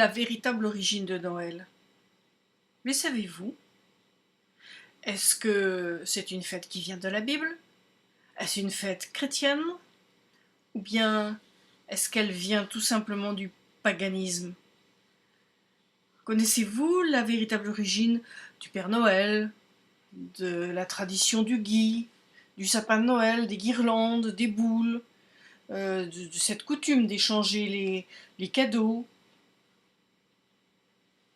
la véritable origine de Noël? Mais savez-vous? Est-ce que c'est une fête qui vient de la Bible? Est-ce une fête chrétienne? Ou bien est-ce qu'elle vient tout simplement du paganisme? Connaissez-vous la véritable origine du Père Noël, de la tradition du gui, du sapin de Noël, des guirlandes, des boules, de cette coutume d'échanger les cadeaux?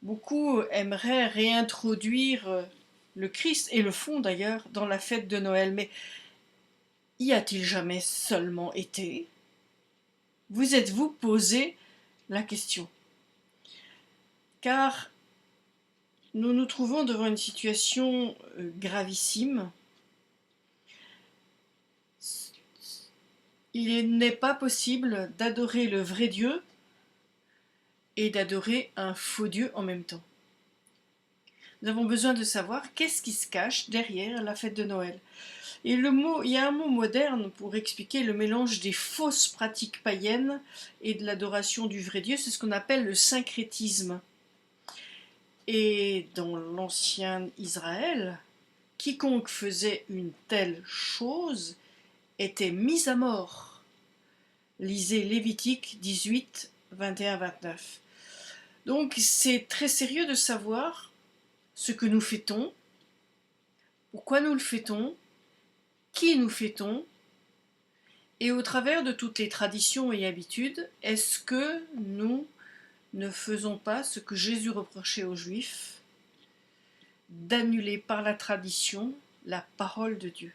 Beaucoup aimeraient réintroduire le Christ, et le font d'ailleurs, dans la fête de Noël, mais y a-t-il jamais seulement été? Vous êtes-vous posé la question? Car nous nous trouvons devant une situation gravissime. Il n'est pas possible d'adorer le vrai Dieu et d'adorer un faux Dieu en même temps. Nous avons besoin de savoir qu'est-ce qui se cache derrière la fête de Noël. Et il y a un mot moderne pour expliquer le mélange des fausses pratiques païennes et de l'adoration du vrai Dieu, c'est ce qu'on appelle le syncrétisme. Et dans l'ancien Israël, quiconque faisait une telle chose était mis à mort. Lisez Lévitique 18, 21-29. Donc c'est très sérieux de savoir ce que nous fêtons, pourquoi nous le fêtons, qui nous fêtons, et au travers de toutes les traditions et habitudes, est-ce que nous ne faisons pas ce que Jésus reprochait aux Juifs, d'annuler par la tradition la parole de Dieu?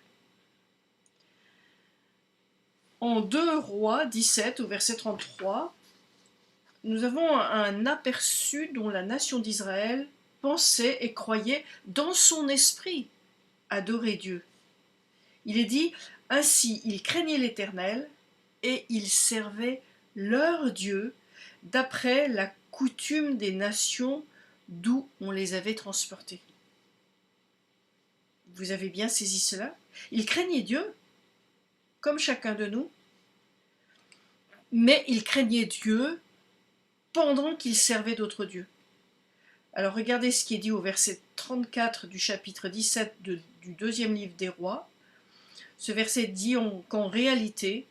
En 2 Rois 17, au verset 33, nous avons un aperçu dont la nation d'Israël pensait et croyait dans son esprit adorer Dieu. Il est dit, ainsi ils craignaient l'Éternel et ils servaient leur Dieu d'après la coutume des nations d'où on les avait transportés. Vous avez bien saisi cela? Ils craignaient Dieu, comme chacun de nous, mais ils craignaient Dieu pendant qu'ils servaient d'autres dieux. Alors regardez ce qui est dit au verset 34 du chapitre 17 du deuxième livre des rois. Ce verset dit qu'en réalité,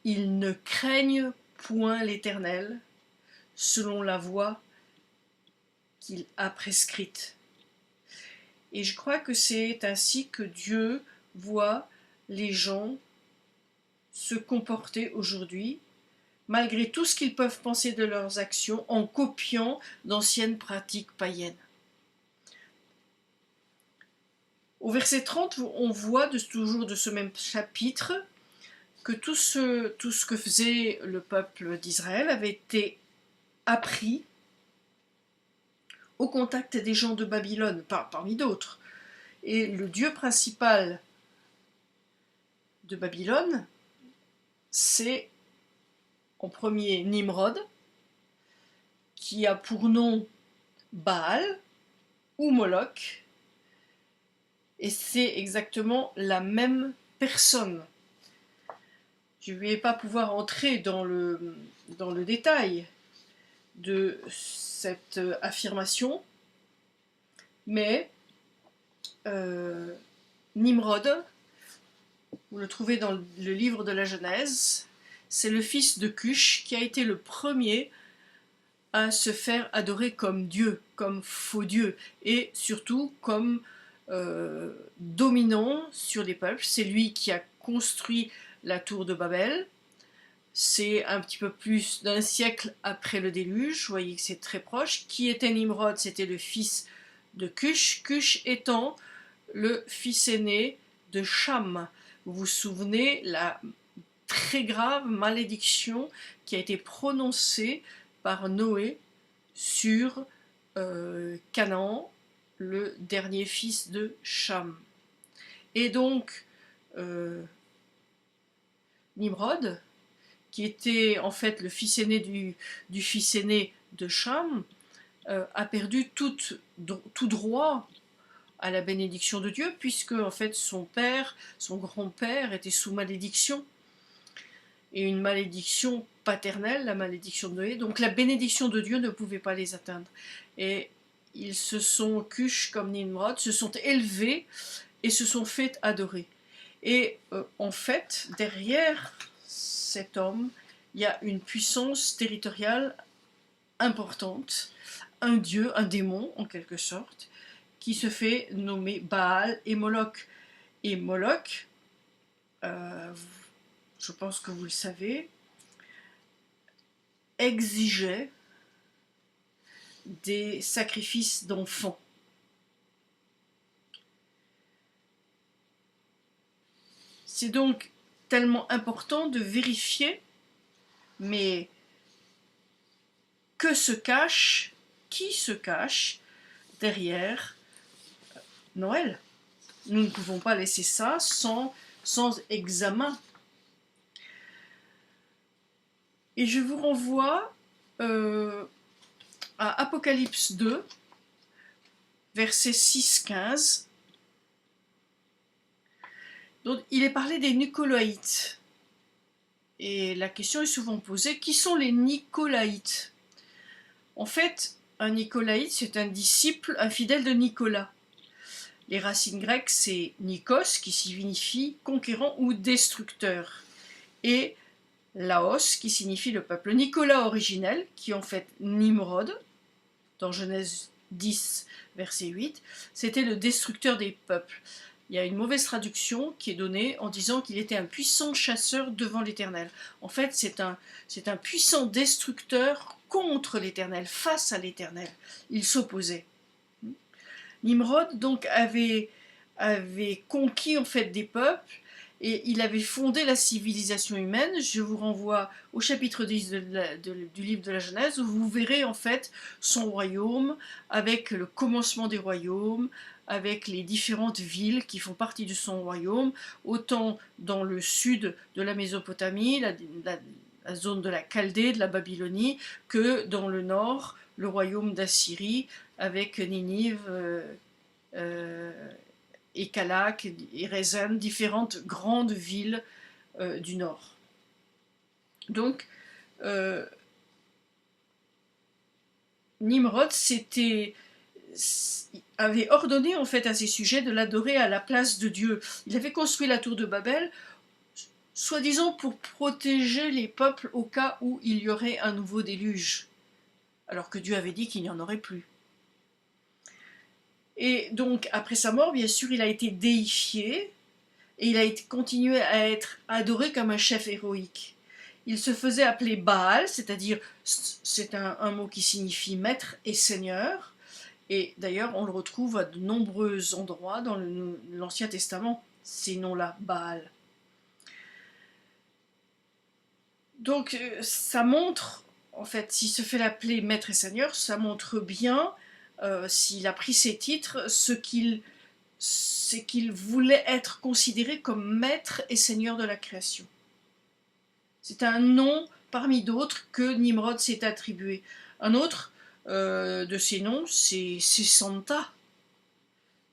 ils ne craignent point l'Éternel selon la voie qu'il a prescrite. Et je crois que c'est ainsi que Dieu voit les gens se comporter aujourd'hui, malgré tout ce qu'ils peuvent penser de leurs actions, en copiant d'anciennes pratiques païennes. Au verset 30, on voit toujours de ce même chapitre que tout ce que faisait le peuple d'Israël avait été appris au contact des gens de Babylone, parmi d'autres. Et le dieu principal de Babylone, c'est en premier Nimrod, qui a pour nom Baal ou Moloch, et c'est exactement la même personne. Je ne vais pas pouvoir entrer dans le détail de cette affirmation, mais Nimrod, vous le trouvez dans le livre de la Genèse, c'est le fils de Cush qui a été le premier à se faire adorer comme Dieu, comme faux Dieu, et surtout comme dominant sur les peuples. C'est lui qui a construit la tour de Babel. C'est un petit peu plus d'un siècle après le déluge, vous voyez que c'est très proche. Qui était Nimrod? C'était le fils de Cush, Cush étant le fils aîné de Cham. Vous vous souvenez la très grave malédiction qui a été prononcée par Noé sur Canaan, le dernier fils de Cham. Et donc, Nimrod, qui était en fait le fils aîné du fils aîné de Cham, a perdu tout droit à la bénédiction de Dieu, puisque en fait son grand-père était sous malédiction. et une malédiction paternelle, la malédiction de Noé. Donc la bénédiction de Dieu ne pouvait pas les atteindre. Et ils se sont, Cush comme Nimrod, se sont élevés et se sont fait adorer. Et en fait, derrière cet homme, il y a une puissance territoriale importante, un dieu, un démon en quelque sorte, qui se fait nommer Baal et Moloch. Et Moloch, je pense que vous le savez, exigeait des sacrifices d'enfants. C'est donc tellement important de vérifier, mais que se cache, qui se cache derrière Noël. Nous ne pouvons pas laisser ça sans examen. Et je vous renvoie à Apocalypse 2, versets 6-15. Donc, il est parlé des Nicolaïtes. Et la question est souvent posée, qui sont les Nicolaïtes? En fait, un Nicolaïte, c'est un disciple, un fidèle de Nicolas. Les racines grecques, c'est Nikos, qui signifie conquérant ou destructeur, et Laos, qui signifie le peuple. Nicolas originel, qui est en fait Nimrod, dans Genèse 10, verset 8, c'était le destructeur des peuples. Il y a une mauvaise traduction qui est donnée en disant qu'il était un puissant chasseur devant l'Éternel. En fait, c'est un puissant destructeur contre l'Éternel, face à l'Éternel. Il s'opposait. Nimrod donc avait conquis en fait des peuples et il avait fondé la civilisation humaine. Je vous renvoie au chapitre 10 du livre de la Genèse où vous verrez en fait son royaume avec le commencement des royaumes, avec les différentes villes qui font partie de son royaume, autant dans le sud de la Mésopotamie, la zone de la Chaldée, de la Babylonie, que dans le nord, le royaume d'Assyrie, avec Ninive et Calak et Resen, différentes grandes villes du nord. Donc, Nimrod avait ordonné en fait à ses sujets de l'adorer à la place de Dieu. Il avait construit la tour de Babel, soi-disant pour protéger les peuples au cas où il y aurait un nouveau déluge, alors que Dieu avait dit qu'il n'y en aurait plus. Et donc, après sa mort, bien sûr, il a été déifié et il a continué à être adoré comme un chef héroïque. Il se faisait appeler Baal, c'est-à-dire, c'est un mot qui signifie maître et seigneur. Et d'ailleurs, on le retrouve à de nombreux endroits dans l'Ancien Testament, ces noms-là, Baal. Donc, ça montre, en fait, s'il se fait l'appeler maître et seigneur, ça montre bien, s'il a pris ces titres, c'est qu'il voulait être considéré comme maître et seigneur de la création. C'est un nom parmi d'autres que Nimrod s'est attribué. Un autre de ces noms, c'est Santa.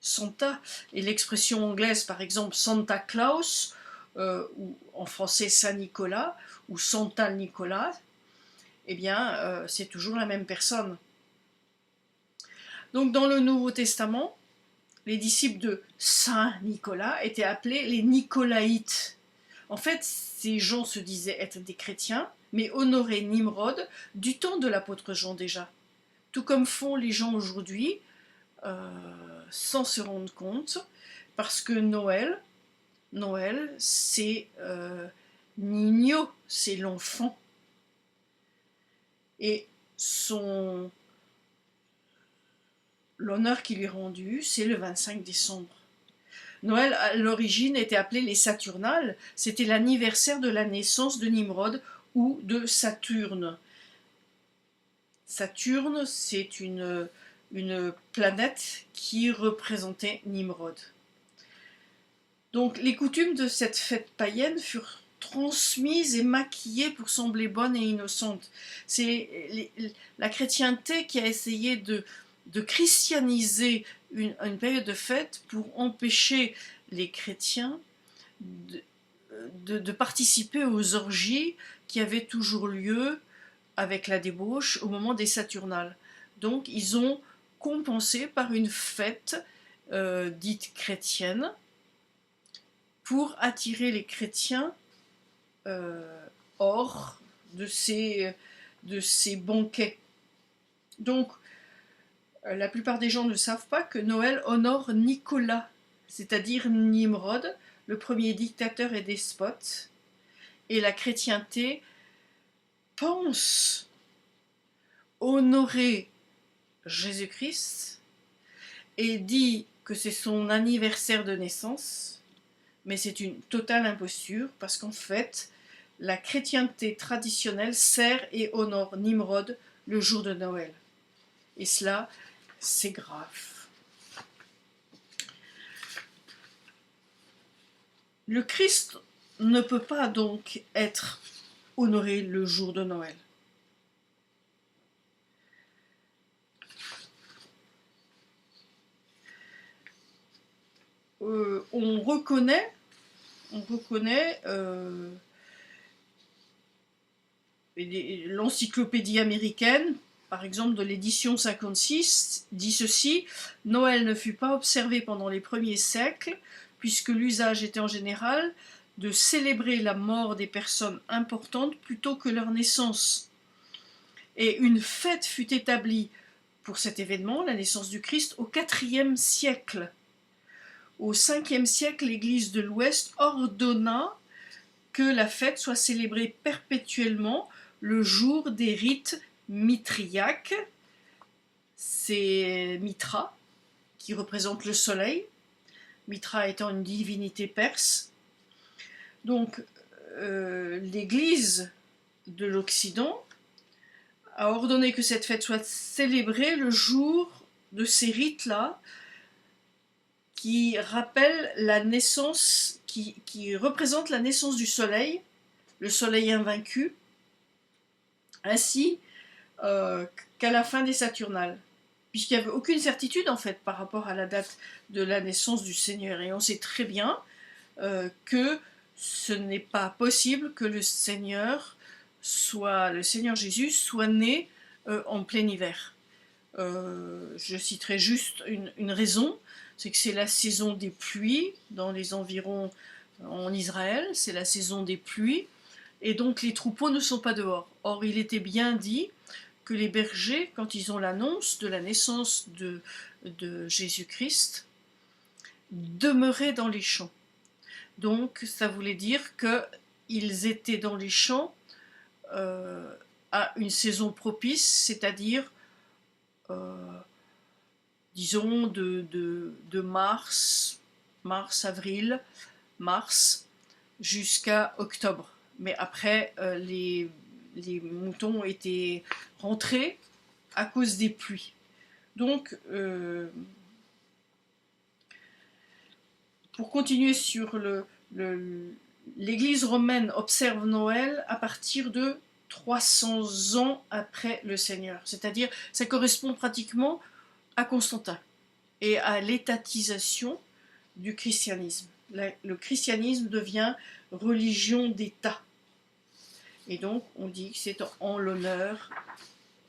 Santa. Et l'expression anglaise, par exemple, Santa Claus, ou en français Saint-Nicolas, ou Santa Nicolas, eh bien, c'est toujours la même personne. Donc, dans le Nouveau Testament, les disciples de Saint Nicolas étaient appelés les Nicolaïtes. En fait, ces gens se disaient être des chrétiens, mais honoraient Nimrod du temps de l'apôtre Jean déjà. Tout comme font les gens aujourd'hui, sans se rendre compte, parce que Noël, c'est Niño, c'est l'enfant. Et l'honneur qui lui est rendu, c'est le 25 décembre. Noël, à l'origine, était appelé les Saturnales. C'était l'anniversaire de la naissance de Nimrod ou de Saturne. Saturne, c'est une planète qui représentait Nimrod. Donc, les coutumes de cette fête païenne furent transmises et maquillées pour sembler bonnes et innocentes. C'est la chrétienté qui a essayé de christianiser une période de fête pour empêcher les chrétiens de participer aux orgies qui avaient toujours lieu avec la débauche au moment des Saturnales. Donc ils ont compensé par une fête dite chrétienne pour attirer les chrétiens hors de ces banquets. Donc la plupart des gens ne savent pas que Noël honore Nicolas, c'est-à-dire Nimrod, le premier dictateur et despote, et la chrétienté pense honorer Jésus-Christ et dit que c'est son anniversaire de naissance, mais c'est une totale imposture parce qu'en fait, la chrétienté traditionnelle sert et honore Nimrod le jour de Noël. Et cela, c'est grave. Le Christ ne peut pas donc être honoré le jour de Noël. On reconnaît l'encyclopédie américaine, par exemple de l'édition 56, dit ceci: Noël ne fut pas observé pendant les premiers siècles, puisque l'usage était en général de célébrer la mort des personnes importantes plutôt que leur naissance. Et une fête fut établie pour cet événement, la naissance du Christ, au IVe siècle. Au Ve siècle, l'Église de l'Ouest ordonna que la fête soit célébrée perpétuellement le jour des rites mitriaques. C'est Mitra, qui représente le soleil, Mitra étant une divinité perse. Donc, l'Église de l'Occident a ordonné que cette fête soit célébrée le jour de ces rites-là, qui rappellent la naissance, qui représentent la naissance du soleil, le soleil invaincu, ainsi qu'à la fin des Saturnales, puisqu'il n'y avait aucune certitude en fait par rapport à la date de la naissance du Seigneur. Et on sait très bien que ce n'est pas possible que le Seigneur Jésus soit né en plein hiver. Je citerai juste une raison, c'est que c'est la saison des pluies dans les environs en Israël, c'est la saison des pluies, et donc les troupeaux ne sont pas dehors. Or, il était bien dit que les bergers, quand ils ont l'annonce de la naissance de Jésus-Christ, demeuraient dans les champs. Donc, ça voulait dire qu'ils étaient dans les champs à une saison propice, c'est-à-dire disons de mars, avril, mars, jusqu'à octobre. Mais après, les moutons étaient rentrés à cause des pluies. Donc, pour continuer sur l'Église romaine observe Noël à partir de 300 ans après le Seigneur. C'est-à-dire, ça correspond pratiquement à Constantin et à l'étatisation du christianisme. Le christianisme devient religion d'État. Et donc, on dit que c'est en l'honneur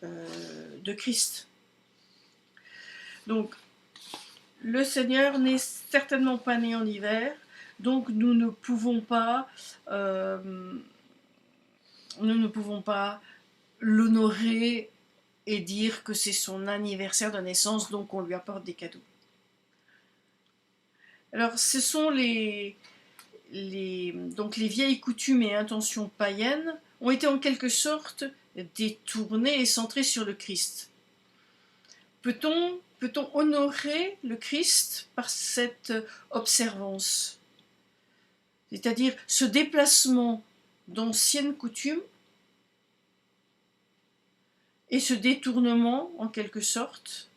de Christ. Donc, le Seigneur n'est certainement pas né en hiver, donc nous ne pouvons pas l'honorer et dire que c'est son anniversaire de naissance, donc on lui apporte des cadeaux. Alors, ce sont donc les vieilles coutumes et intentions païennes ont été en quelque sorte détournées et centrées sur le Christ. Peut-on honorer le Christ par cette observance? C'est-à-dire ce déplacement d'anciennes coutumes et ce détournement, en quelque sorte.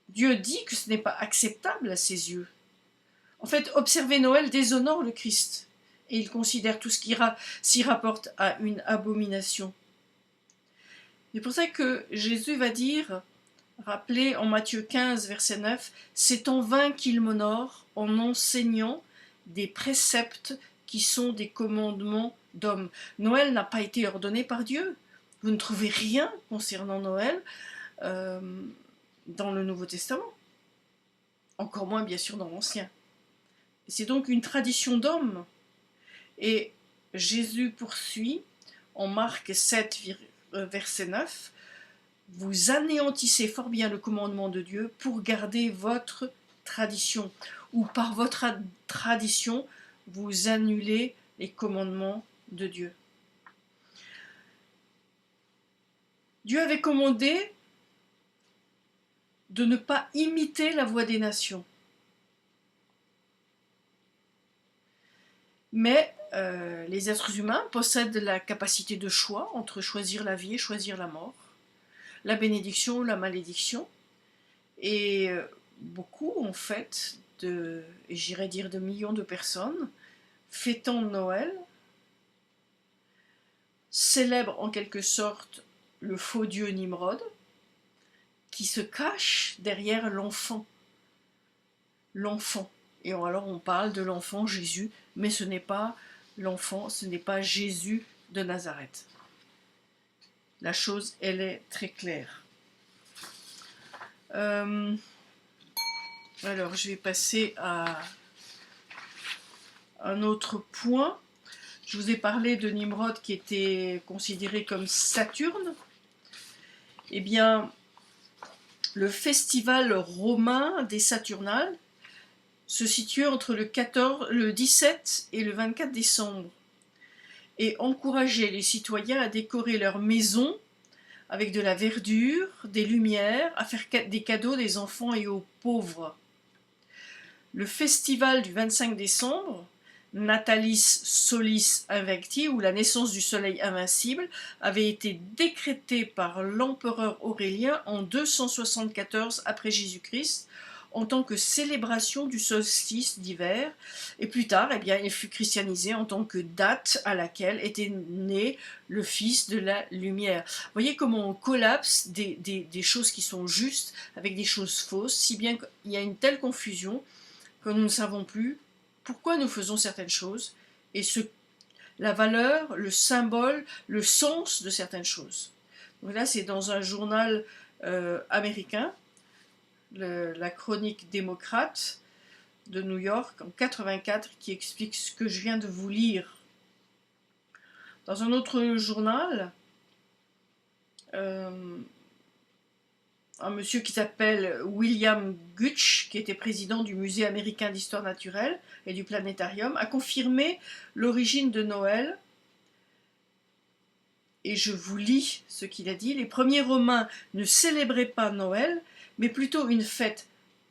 Dieu dit que ce n'est pas acceptable à ses yeux. En fait, observer Noël déshonore le Christ, et il considère tout ce qui s'y rapporte à une abomination. C'est pour ça que Jésus va dire, rappelé en Matthieu 15, verset 9, « C'est en vain qu'il m'honore en enseignant des préceptes qui sont des commandements d'hommes. Noël n'a pas été ordonné par Dieu. Vous ne trouvez rien concernant Noël dans le Nouveau Testament. Encore moins, bien sûr, dans l'Ancien. C'est donc une tradition d'homme. Et Jésus poursuit en Marc 7, verset 9, « Vous anéantissez fort bien le commandement de Dieu pour garder votre tradition. » Ou par votre tradition, vous annulez les commandements de Dieu. Dieu avait commandé de ne pas imiter la voix des nations. Mais les êtres humains possèdent la capacité de choix entre choisir la vie et choisir la mort, la bénédiction ou la malédiction. Et beaucoup, en fait, j'irais dire de millions de personnes, fêtant Noël, célèbrent en quelque sorte le faux dieu Nimrod, qui se cache derrière l'enfant. L'enfant. Et alors on parle de l'enfant Jésus, mais ce n'est pas l'enfant, ce n'est pas Jésus de Nazareth. La chose, elle est très claire. Alors je vais passer à un autre point. Je vous ai parlé de Nimrod qui était considéré comme Saturne. Eh bien, le festival romain des Saturnales se situe entre le 17 et le 24 décembre et encourageait les citoyens à décorer leurs maisons avec de la verdure, des lumières, à faire des cadeaux des enfants et aux pauvres. Le festival du 25 décembre, Natalis Solis Invicti, ou la naissance du soleil invincible, avait été décrété par l'empereur Aurélien en 274 après Jésus-Christ en tant que célébration du solstice d'hiver, et plus tard, eh bien, il fut christianisé en tant que date à laquelle était né le Fils de la lumière. Vous voyez comment on collapse des choses qui sont justes avec des choses fausses, si bien qu'il y a une telle confusion que nous ne savons plus pourquoi nous faisons certaines choses et la valeur, le symbole, le sens de certaines choses. Donc là, c'est dans un journal américain, la chronique démocrate de New York en 84, qui explique ce que je viens de vous lire. Dans un autre journal, un monsieur qui s'appelle William Gutsch, qui était président du Musée américain d'histoire naturelle et du planétarium, a confirmé l'origine de Noël. Et je vous lis ce qu'il a dit. Les premiers Romains ne célébraient pas Noël, mais plutôt une fête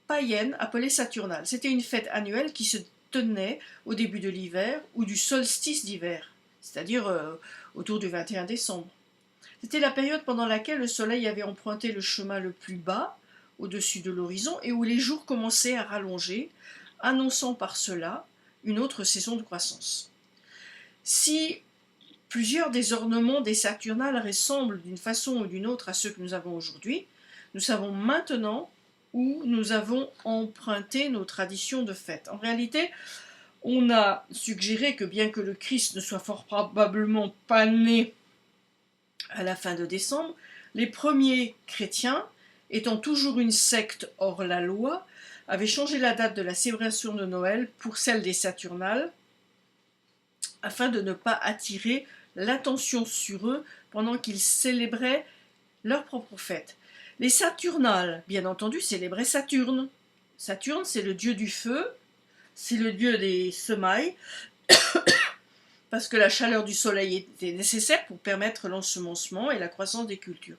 païenne appelée Saturnale. C'était une fête annuelle qui se tenait au début de l'hiver ou du solstice d'hiver, c'est-à-dire autour du 21 décembre. C'était la période pendant laquelle le soleil avait emprunté le chemin le plus bas, au-dessus de l'horizon, et où les jours commençaient à rallonger, annonçant par cela une autre saison de croissance. Si plusieurs des ornements des Saturnales ressemblent d'une façon ou d'une autre à ceux que nous avons aujourd'hui, nous savons maintenant où nous avons emprunté nos traditions de fête. En réalité, on a suggéré que bien que le Christ ne soit fort probablement pas né à la fin de décembre, les premiers chrétiens, étant toujours une secte hors la loi, avaient changé la date de la célébration de Noël pour celle des Saturnales, afin de ne pas attirer l'attention sur eux pendant qu'ils célébraient leur propre fête. Les Saturnales, bien entendu, célébraient Saturne. Saturne, c'est le dieu du feu, c'est le dieu des semailles, parce que la chaleur du soleil était nécessaire pour permettre l'ensemencement et la croissance des cultures.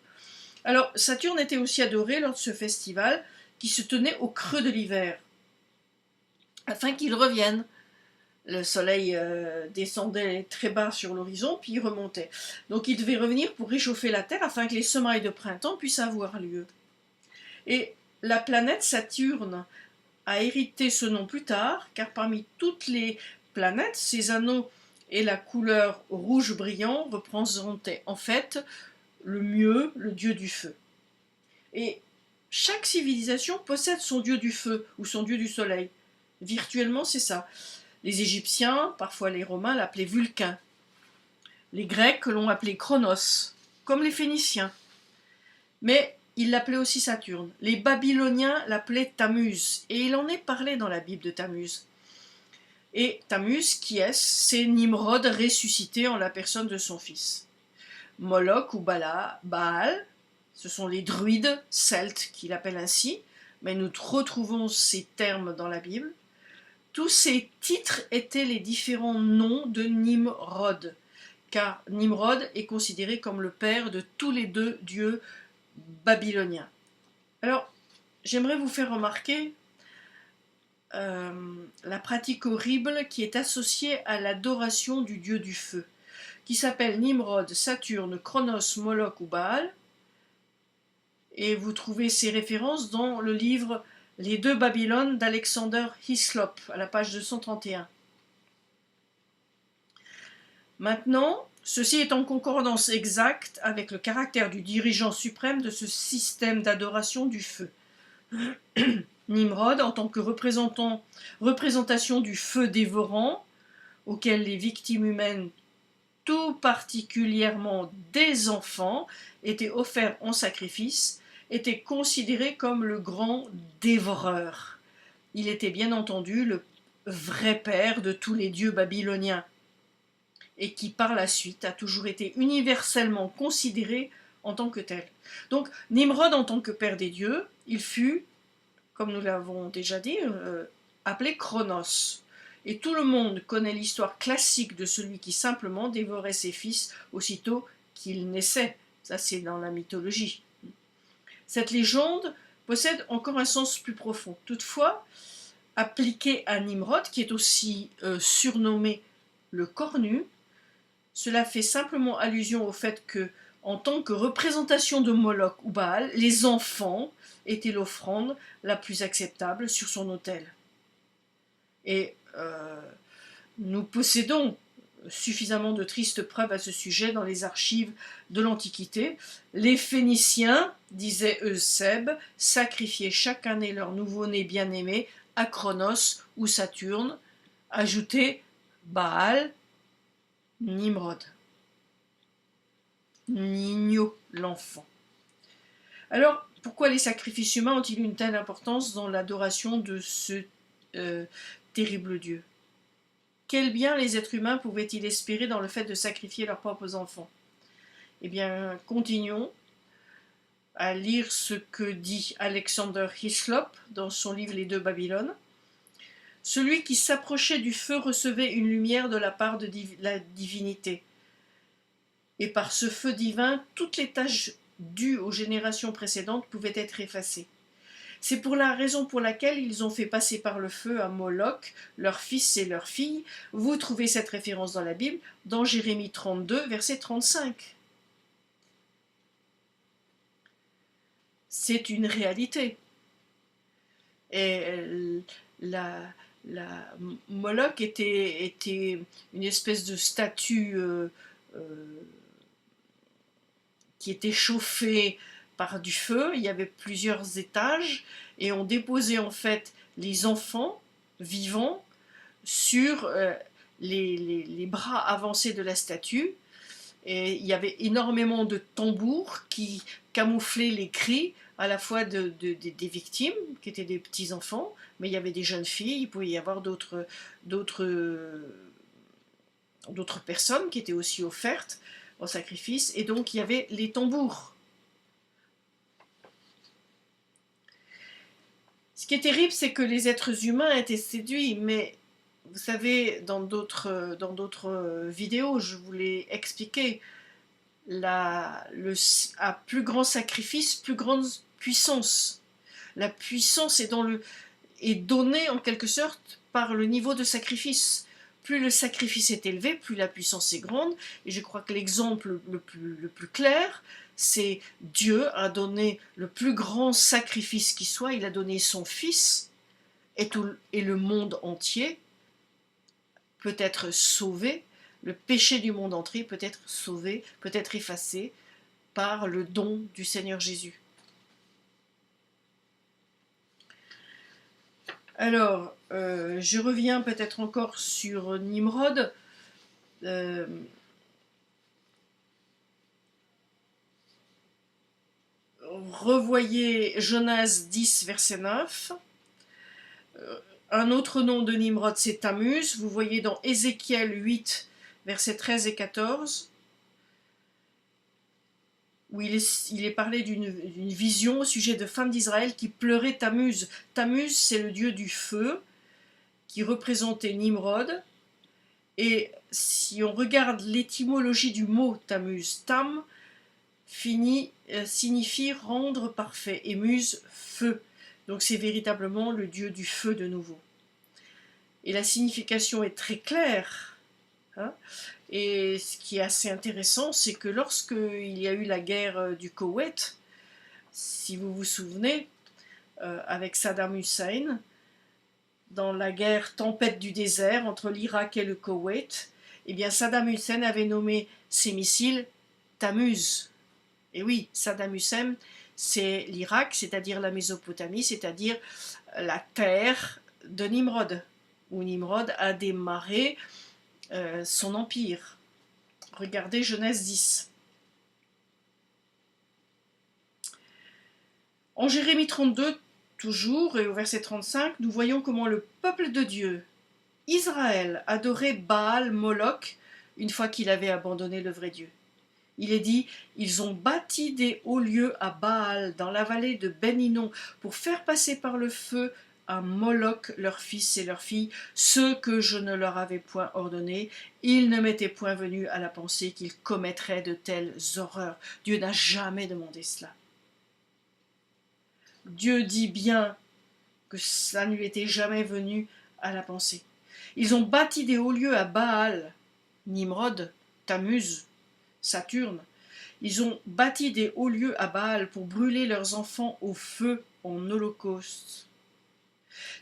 Alors, Saturne était aussi adoré lors de ce festival qui se tenait au creux de l'hiver, afin qu'il revienne. Le soleil descendait très bas sur l'horizon, puis il remontait. Donc il devait revenir pour réchauffer la Terre afin que les semailles de printemps puissent avoir lieu. Et la planète Saturne a hérité ce nom plus tard, car parmi toutes les planètes, ses anneaux et la couleur rouge brillant représentaient en fait le mieux, le dieu du feu. Et chaque civilisation possède son dieu du feu ou son dieu du soleil. Virtuellement, c'est ça. Les Égyptiens, parfois les Romains, l'appelaient Vulcain. Les Grecs l'ont appelé Chronos, comme les Phéniciens. Mais ils l'appelaient aussi Saturne. Les Babyloniens l'appelaient Tammuz, et il en est parlé dans la Bible de Tammuz. Et Tammuz, qui est-ce? C'est Nimrod ressuscité en la personne de son fils. Moloch ou Baal, ce sont les druides celtes qui l'appellent ainsi, mais nous retrouvons ces termes dans la Bible. Tous ces titres étaient les différents noms de Nimrod, car Nimrod est considéré comme le père de tous les deux dieux babyloniens. Alors, j'aimerais vous faire remarquer la pratique horrible qui est associée à l'adoration du dieu du feu, qui s'appelle Nimrod, Saturne, Chronos, Moloch ou Baal. Et vous trouvez ces références dans le livre Les deux Babylones d'Alexander Hislop, à la page 231. Maintenant, ceci est en concordance exacte avec le caractère du dirigeant suprême de ce système d'adoration du feu. Nimrod, en tant que représentation du feu dévorant, auquel les victimes humaines, tout particulièrement des enfants, étaient offerts en sacrifice, était considéré comme le grand dévoreur. Il était bien entendu le vrai père de tous les dieux babyloniens, et qui par la suite a toujours été universellement considéré en tant que tel. Donc Nimrod, en tant que père des dieux, il fut, comme nous l'avons déjà dit, appelé Chronos. Et tout le monde connaît l'histoire classique de celui qui simplement dévorait ses fils aussitôt qu'ils naissaient. Ça, c'est dans la mythologie. Cette légende possède encore un sens plus profond. Toutefois, appliquée à Nimrod, qui est aussi surnommé le cornu, cela fait simplement allusion au fait que, en tant que représentation de Moloch ou Baal, les enfants étaient l'offrande la plus acceptable sur son autel. Et nous possédons suffisamment de tristes preuves à ce sujet dans les archives de l'Antiquité. Les Phéniciens, disait Eusèbe, sacrifiaient chaque année leur nouveau-né bien-aimé à Chronos ou Saturne, ajoutait Baal, Nimrod. Nino, l'enfant. Alors, pourquoi les sacrifices humains ont-ils une telle importance dans l'adoration de ce terrible Dieu? Quel bien les êtres humains pouvaient-ils espérer dans le fait de sacrifier leurs propres enfants? Eh bien, continuons à lire ce que dit Alexander Hislop dans son livre Les deux Babylones. Celui qui s'approchait du feu recevait une lumière de la part de la divinité. Et par ce feu divin, toutes les tâches dues aux générations précédentes pouvaient être effacées. C'est pour la raison pour laquelle ils ont fait passer par le feu à Moloch, leurs fils et leurs filles. Vous trouvez cette référence dans la Bible, dans Jérémie 32, verset 35. C'est une réalité. Et Moloch était une espèce de statue qui était chauffée par du feu. Il y avait plusieurs étages et on déposait en fait les enfants vivants sur les bras avancés de la statue. Et il y avait énormément de tambours qui camouflaient les cris à la fois des victimes, qui étaient des petits-enfants, mais il y avait des jeunes filles, il pouvait y avoir d'autres personnes qui étaient aussi offertes en sacrifice, et donc il y avait les tambours. Ce qui est terrible, c'est que les êtres humains étaient séduits, mais vous savez, dans d'autres vidéos, je vous l'ai expliqué, à plus grand sacrifice, plus grande puissance. La puissance est donnée en quelque sorte par le niveau de sacrifice. Plus le sacrifice est élevé, plus la puissance est grande. Et je crois que l'exemple le plus clair, c'est Dieu a donné le plus grand sacrifice qui soit. Il a donné son Fils et le monde entier peut être sauvé. Le péché du monde entier peut être sauvé, peut être effacé par le don du Seigneur Jésus. Alors, je reviens peut-être encore sur Nimrod. Revoyez Genèse 10, verset 9. Un autre nom de Nimrod, c'est Tammuz. Vous voyez dans Ézéchiel 8, versets 13 et 14, où il est parlé d'une vision au sujet de femmes d'Israël qui pleuraient Tammuz. Tammuz, c'est le dieu du feu, qui représentait Nimrod. Et si on regarde l'étymologie du mot Tammuz, Tam signifie rendre parfait, et Muse, feu. Donc c'est véritablement le dieu du feu de nouveau. Et la signification est très claire. Hein. Et ce qui est assez intéressant, c'est que lorsqu'il y a eu la guerre du Koweït, si vous vous souvenez, avec Saddam Hussein, dans la guerre tempête du désert entre l'Irak et le Koweït, eh bien Saddam Hussein avait nommé ses missiles Tammuz. Et oui, Saddam Hussein, c'est l'Irak, c'est-à-dire la Mésopotamie, c'est-à-dire la terre de Nimrod, où Nimrod a démarré son empire. Regardez Genèse 10. En Jérémie 32, toujours, et au verset 35, nous voyons comment le peuple de Dieu, Israël, adorait Baal Moloch une fois qu'il avait abandonné le vrai Dieu. Il est dit, ils ont bâti des hauts lieux à Baal, dans la vallée de Ben-Hinnom, pour faire passer par le feu à Moloch, leurs fils et leurs filles, ceux que je ne leur avais point ordonnés. Ils ne m'étaient point venus à la pensée qu'ils commettraient de telles horreurs. Dieu n'a jamais demandé cela. Dieu dit bien que ça ne lui était jamais venu à la pensée. Ils ont bâti des hauts lieux à Baal, Nimrod, Tammuz, Saturne. Ils ont bâti des hauts lieux à Baal pour brûler leurs enfants au feu en holocauste.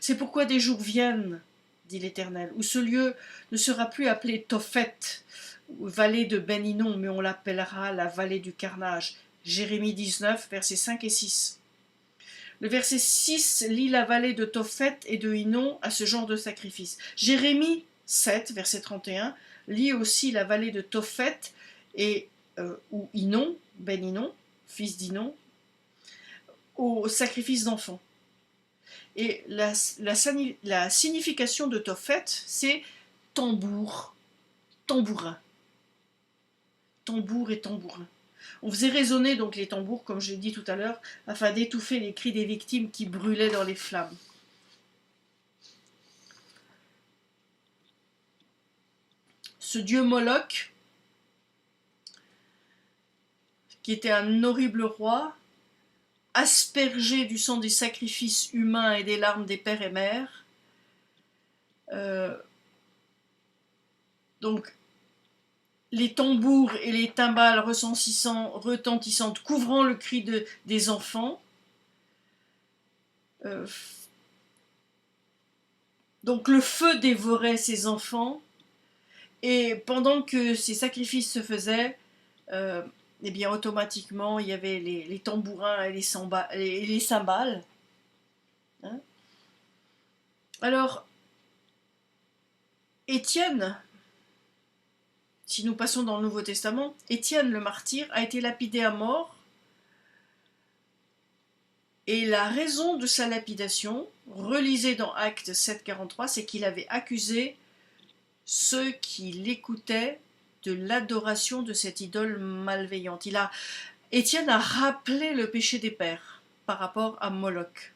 C'est pourquoi des jours viennent, dit l'Éternel, où ce lieu ne sera plus appelé Tophet, vallée de Ben-Hinnom, mais on l'appellera la vallée du carnage. Jérémie 19, versets 5 et 6. Le verset 6 lie la vallée de Tophet et de Hinnom à ce genre de sacrifice. Jérémie 7, verset 31, lie aussi la vallée de Tophet et ou Hinnom, Ben-Hinnom, fils d'Hinnom, au sacrifice d'enfants. Et la signification de Tophet, c'est tambour, tambourin. Tambour et tambourin. On faisait résonner donc les tambours, comme je l'ai dit tout à l'heure, afin d'étouffer les cris des victimes qui brûlaient dans les flammes. Ce dieu Moloch, qui était un horrible roi, aspergé du sang des sacrifices humains et des larmes des pères et mères. Donc, les tambours et les timbales retentissantes, couvrant le cri des enfants. Donc, le feu dévorait ces enfants, et pendant que ces sacrifices se faisaient, eh bien, automatiquement, il y avait les tambourins et les cymbales. Hein. Alors, Étienne, si nous passons dans le Nouveau Testament, Étienne le martyr a été lapidé à mort, et la raison de sa lapidation, relisez dans Actes 7,43, c'est qu'il avait accusé ceux qui l'écoutaient de l'adoration de cette idole malveillante. Étienne a rappelé le péché des pères par rapport à Moloch.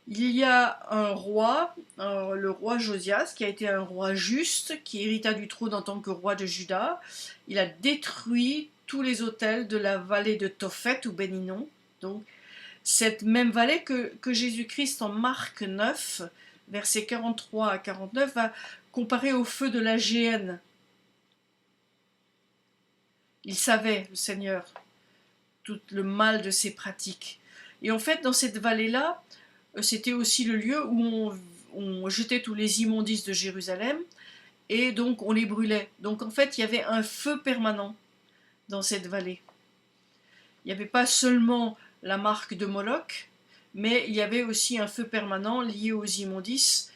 Il y a un roi, le roi Josias, qui a été un roi juste, qui hérita du trône en tant que roi de Juda. Il a détruit tous les autels de la vallée de Tophet ou Ben-Hinnom. Donc, cette même vallée que Jésus-Christ en Marc 9, versets 43 à 49, va comparer au feu de la géhenne. Il savait, le Seigneur, tout le mal de ses pratiques. Et en fait, dans cette vallée-là, c'était aussi le lieu où on jetait tous les immondices de Jérusalem, et donc on les brûlait. Donc en fait, il y avait un feu permanent dans cette vallée. Il n'y avait pas seulement la marque de Moloch, mais il y avait aussi un feu permanent lié aux immondices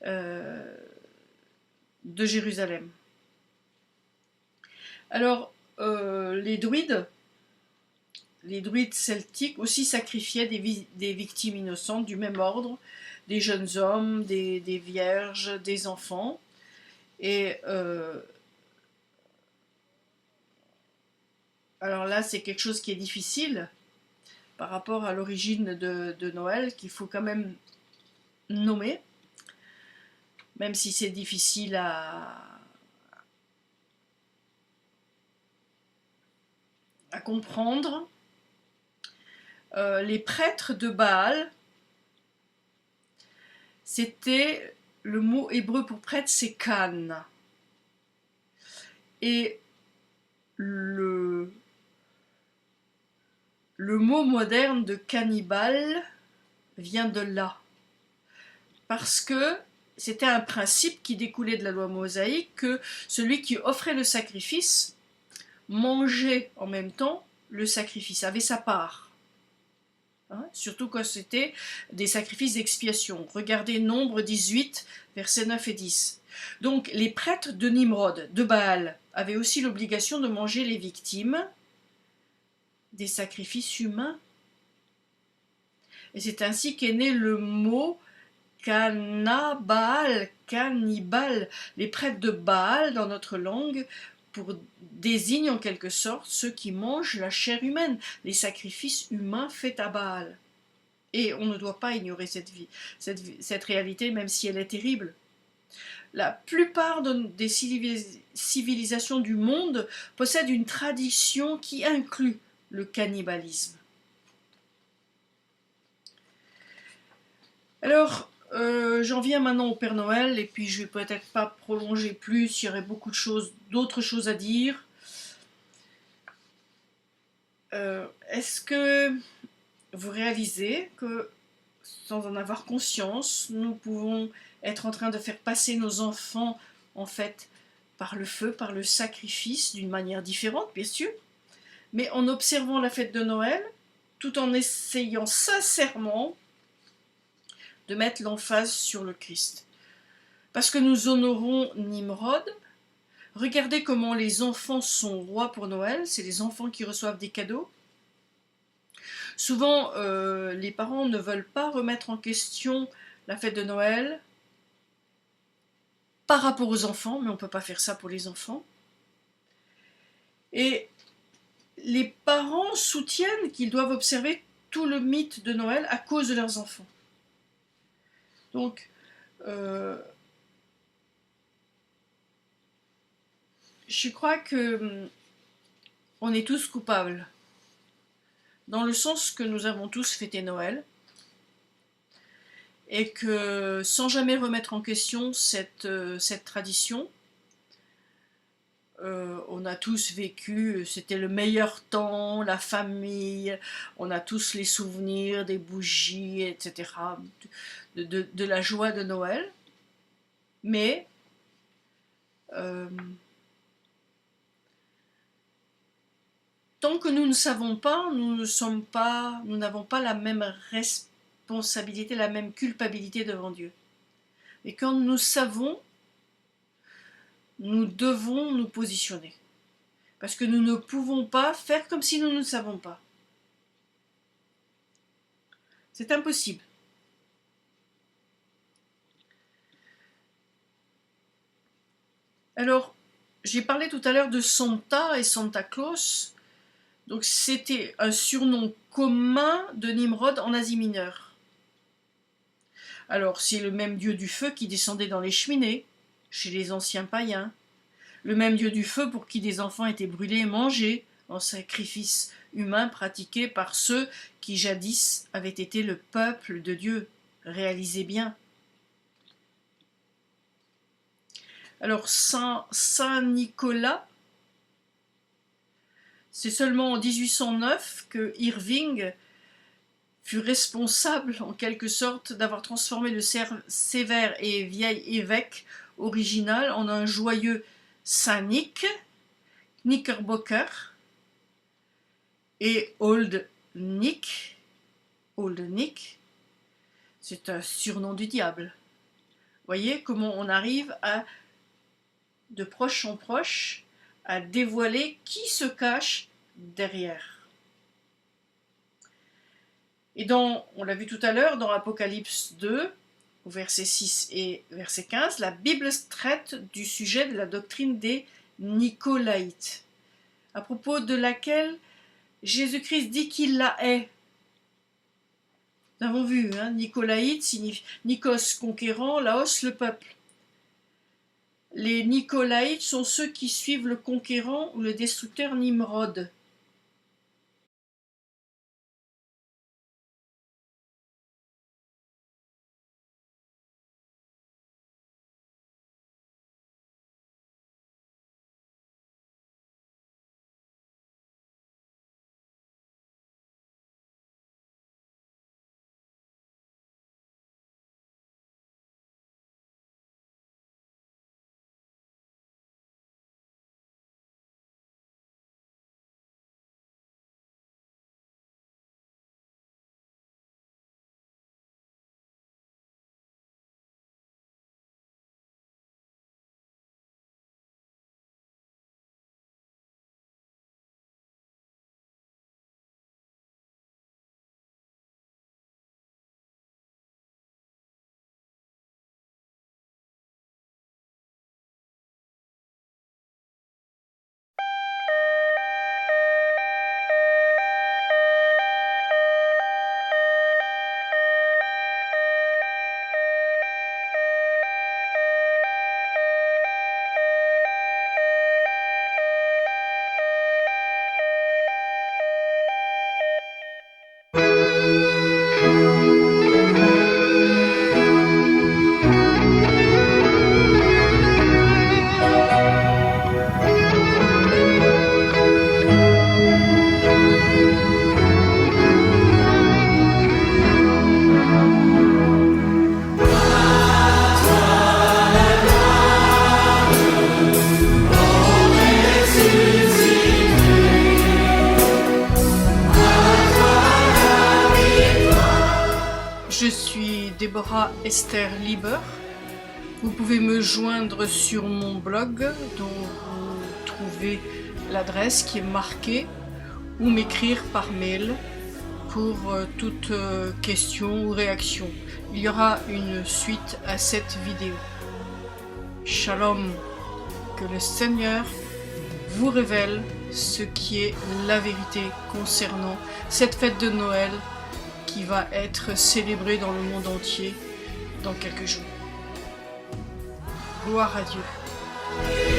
de Jérusalem. Alors, les druides celtiques aussi sacrifiaient des victimes innocentes du même ordre, des jeunes hommes, des vierges, des enfants. Et alors là, c'est quelque chose qui est difficile par rapport à l'origine de Noël, qu'il faut quand même nommer, même si c'est difficile à comprendre. Les prêtres de Baal, c'était, le mot hébreu pour prêtre, c'est Khan. Et le mot moderne de cannibale vient de là. Parce que c'était un principe qui découlait de la loi mosaïque, que celui qui offrait le sacrifice mangeait en même temps le sacrifice, avait sa part. Hein, surtout quand c'était des sacrifices d'expiation. Regardez Nombre 18, versets 9 et 10. Donc les prêtres de Nimrod, de Baal, avaient aussi l'obligation de manger les victimes des sacrifices humains. Et c'est ainsi qu'est né le mot cannibale. Les prêtres de Baal, dans notre langue, désignent en quelque sorte ceux qui mangent la chair humaine, les sacrifices humains faits à Baal. Et on ne doit pas ignorer cette réalité, même si elle est terrible. La plupart des civilisations du monde possèdent une tradition qui inclut le cannibalisme. Alors, j'en viens maintenant au Père Noël, et puis je vais peut-être pas prolonger plus, il y aurait beaucoup d'autres choses à dire. Est-ce que vous réalisez que, sans en avoir conscience, nous pouvons être en train de faire passer nos enfants, en fait, par le feu, par le sacrifice, d'une manière différente, bien sûr, mais en observant la fête de Noël, tout en essayant sincèrement de mettre l'emphase sur le Christ. Parce que nous honorons Nimrod. Regardez comment les enfants sont rois pour Noël, c'est les enfants qui reçoivent des cadeaux. Souvent, les parents ne veulent pas remettre en question la fête de Noël par rapport aux enfants, mais on ne peut pas faire ça pour les enfants. Et les parents soutiennent qu'ils doivent observer tout le mythe de Noël à cause de leurs enfants. Donc, je crois que on est tous coupables, dans le sens que nous avons tous fêté Noël, et que sans jamais remettre en question cette tradition, on a tous vécu, c'était le meilleur temps, la famille, on a tous les souvenirs des bougies, etc., de la joie de Noël, mais tant que nous ne savons pas, nous n'avons pas la même responsabilité, la même culpabilité devant Dieu. Et quand nous savons, nous devons nous positionner. Parce que nous ne pouvons pas faire comme si nous ne savons pas. C'est impossible. Alors, j'ai parlé tout à l'heure de Santa et Santa Claus. Donc c'était un surnom commun de Nimrod en Asie mineure. Alors c'est le même dieu du feu qui descendait dans les cheminées, chez les anciens païens. Le même dieu du feu pour qui des enfants étaient brûlés et mangés en sacrifice humain pratiqué par ceux qui jadis avaient été le peuple de Dieu. Réalisez bien. Alors Saint Nicolas, c'est seulement en 1809 que Irving fut responsable, en quelque sorte, d'avoir transformé le sévère et vieil évêque original en un joyeux Saint Nick, Knickerbocker, et Old Nick, Old Nick, c'est un surnom du diable. Voyez comment on arrive à, de proche en proche, à dévoiler qui se cache derrière. Et on l'a vu tout à l'heure, dans Apocalypse 2, au verset 6 et verset 15, la Bible traite du sujet de la doctrine des Nicolaïtes, à propos de laquelle Jésus-Christ dit qu'il la hait. Nous avons vu, Nicolaïte signifie Nikos conquérant, Laos le peuple. Les Nicolaïtes sont ceux qui suivent le conquérant ou le destructeur Nimrod. Je suis Déborah Esther Lieber. Vous pouvez me joindre sur mon blog dont vous trouvez l'adresse qui est marquée ou m'écrire par mail pour toute question ou réaction. Il y aura une suite à cette vidéo. Shalom, que le Seigneur vous révèle ce qui est la vérité concernant cette fête de Noël qui va être célébrée dans le monde entier dans quelques jours. Gloire à Dieu.